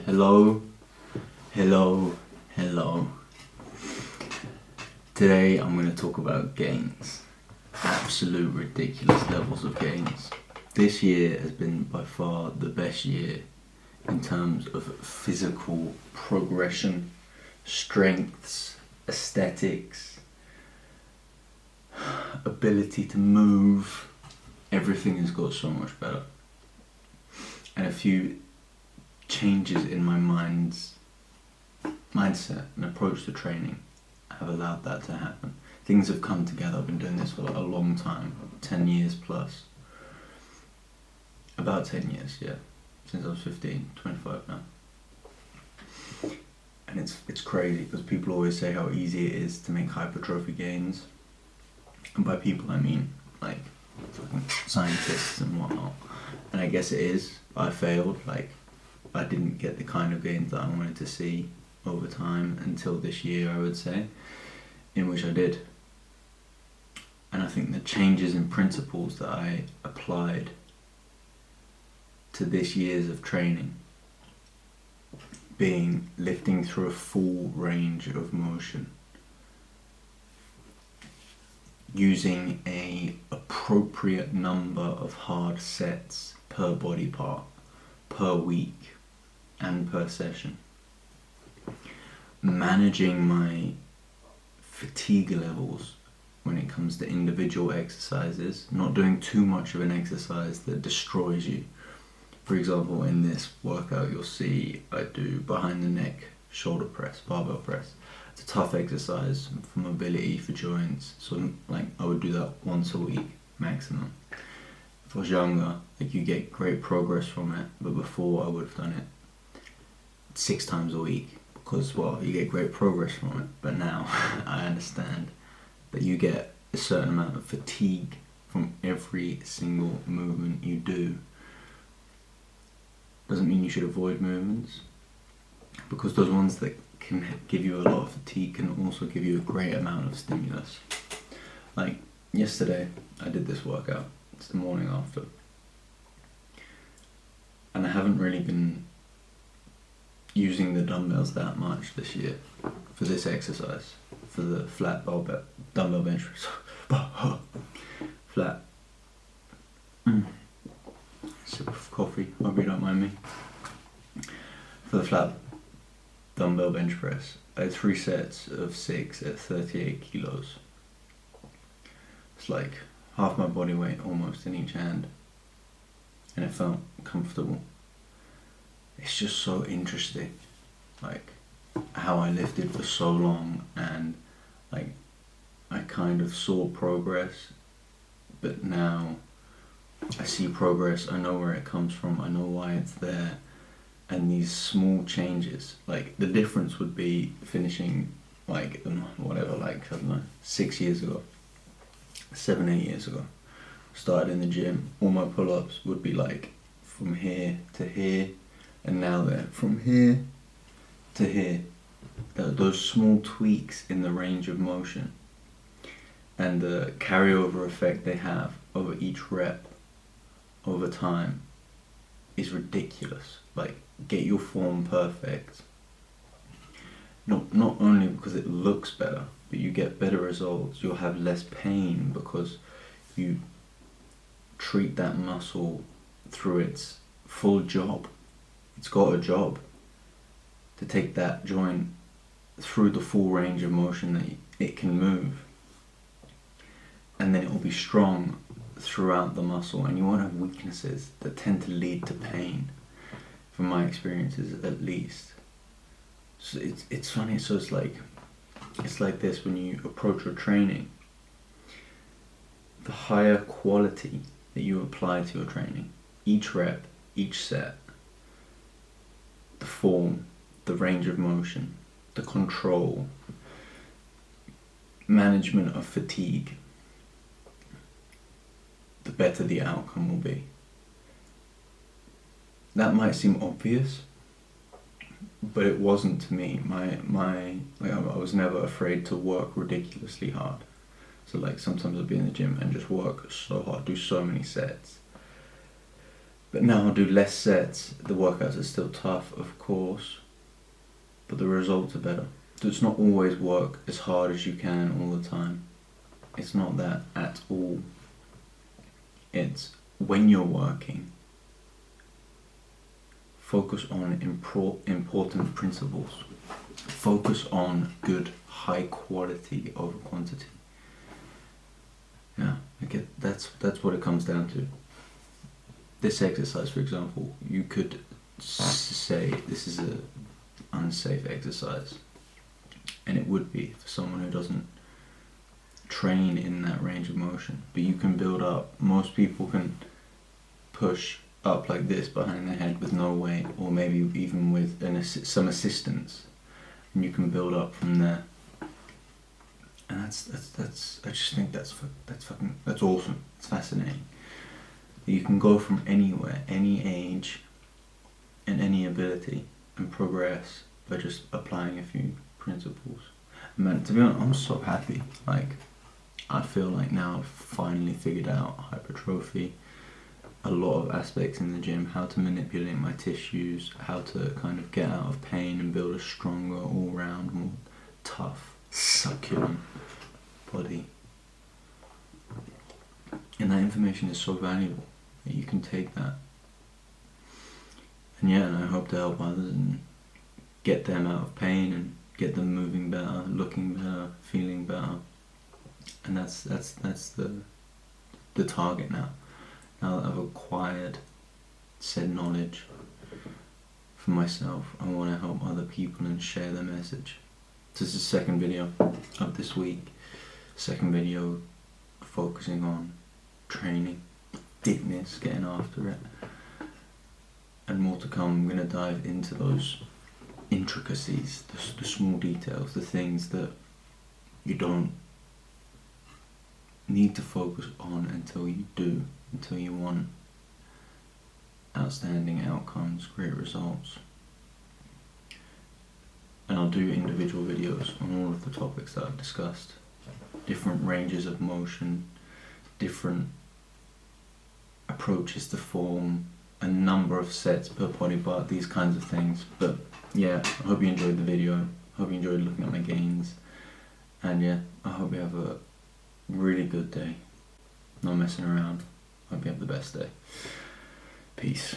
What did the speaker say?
Hello, hello, hello. Today I'm going to talk about gains. Absolute ridiculous levels of gains. This year has been by far the best year in terms of physical progression, strengths, aesthetics, ability to move. Everything has got so much better. And a few changes in my mindset and approach to training have allowed that to happen. Things have come together. I've been doing this for a long time, 10 years plus. About 10 years, yeah. Since I was 15, 25 now. And it's crazy because people always say how easy it is to make hypertrophy gains. And by people I mean like fucking scientists and whatnot. And I guess it is. I failed. I didn't get the kind of gains that I wanted to see over time until this year, I would say, in which I did. And I think the changes in principles that I applied to this year's of training, being lifting through a full range of motion, using a appropriate number of hard sets per body part, per week, and per session. Managing my fatigue levels when it comes to individual exercises, not doing too much of an exercise that destroys you. For example, in this workout you'll see I do behind the neck shoulder press, barbell press. It's a tough exercise for mobility, for joints, so I would do that once a week maximum. If I was younger, you get great progress from it, but before I would have done it 6 times a week because, well, you get great progress from it. But now I understand that you get a certain amount of fatigue from every single movement you do. Doesn't mean you should avoid movements, because those ones that can give you a lot of fatigue can also give you a great amount of stimulus. Like yesterday, I did this workout. It's the morning after. And I haven't really been using the dumbbells that much this year for this exercise, for the flat dumbbell bench press. Flat. Sip of coffee, hope you don't mind me. For the flat dumbbell bench press, I had 3 sets of 6 at 38 kilos. It's like half my body weight almost in each hand, and it felt comfortable. It's just so interesting, how I lifted for so long, and I kind of saw progress, but now I see progress, I know where it comes from, I know why it's there, and these small changes, the difference would be finishing I don't know, 6 years ago, 7, 8 years ago. Started in the gym, all my pull-ups would be from here to here, and now they're from here to here. Those small tweaks in the range of motion and the carryover effect they have over each rep over time is ridiculous. Get your form perfect. Not only because it looks better, but you get better results. You'll have less pain because you treat that muscle through its full job. It's got a job to take that joint through the full range of motion that it can move, and then it will be strong throughout the muscle, and you won't have weaknesses that tend to lead to pain, from my experiences at least. So it's funny. So it's like this when you approach your training. The higher quality that you apply to your training, each rep, each set, the form, the range of motion, the control, management of fatigue, the better the outcome will be. That might seem obvious, but it wasn't to me. I was never afraid to work ridiculously hard. So sometimes I'd be in the gym and just work so hard, do so many sets. But now I'll do less sets. The workouts are still tough, of course, but the results are better. So it's not always work as hard as you can all the time. It's not that at all. It's when you're working, focus on important principles. Focus on good, high quality over quantity. Yeah, that's what it comes down to. This exercise, for example, you could say this is a unsafe exercise, and it would be for someone who doesn't train in that range of motion. But you can build up. Most people can push up like this behind their head with no weight, or maybe even with some assistance, and you can build up from there. And that's I just think that's awesome. It's fascinating. You can go from anywhere, any age, and any ability, and progress by just applying a few principles. Man, to be honest, I'm so happy. Like, I feel like now I've finally figured out hypertrophy, a lot of aspects in the gym, how to manipulate my tissues, how to kind of get out of pain and build a stronger, all-round, more tough, succulent body. And that information is so valuable that you can take that. And yeah, and I hope to help others and get them out of pain and get them moving better, looking better, feeling better. And that's the target now. Now that I've acquired said knowledge for myself, I want to help other people and share the message. This is the second video of this week. Second video focusing on training, fitness, getting after it. And more to come. I'm going to dive into those intricacies, the small details, the things that you don't need to focus on until you do, until you want outstanding outcomes, great results. And I'll do individual videos on all of the topics that I've discussed. Different ranges of motion, different approaches to form, a number of sets per body part, these kinds of things. But yeah, I hope you enjoyed the video. I hope you enjoyed looking at my gains. And yeah, I hope you have a really good day. No messing around. Hope you have the best day. Peace.